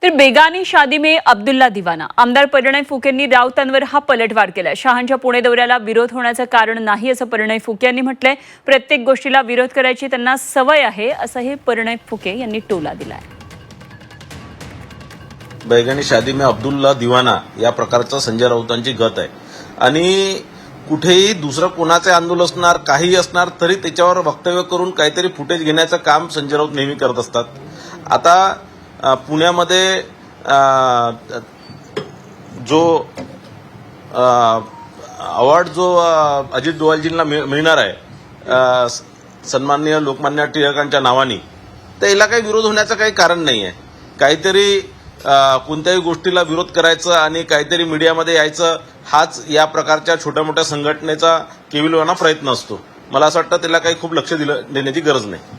तर बेगानी शादी में अब्दुल्ला दिवाना आमदार परिणय फुकेंनी राऊतांवर हा पलटवार केला। शहांच्या पुणे दौऱ्याला विरोध होण्याचं कारण नाही असं परिणय फुके यांनी म्हटलंय। प्रत्येक गोष्टीला विरोध करायची त्यांना सवय आहे असंही परिणय फुके यांनी टोला दिलाय। बेगानी शादी में अब्दुल्ला दिवाना या प्रकारचा संजय राऊतांची गत आहे आणि कुठेही दुसरं कोणाचे आंदोलन असणार काही असणार तरी त्याच्यावर वक्तव्य करून काहीतरी फुटेज घेण्याचं काम संजय राऊत नेहमी करत असतात। आता पुण्यामध्ये जो अवॉर्ड जो अजित डोवालजींना मिळणार आहे सन्माननीय लोकमान्य टिळकांच्या नावाने, तर याला काही विरोध होण्याचं काही कारण नाही आहे। काहीतरी कोणत्याही गोष्टीला विरोध करायचा आणि काहीतरी मीडियामध्ये यायचं हाच या प्रकारच्या छोट्या मोठ्या संघटनेचा केविलवाना प्रयत्न असतो। मला असं वाटतं त्याला काही खूप लक्ष देण्याची गरज नाही।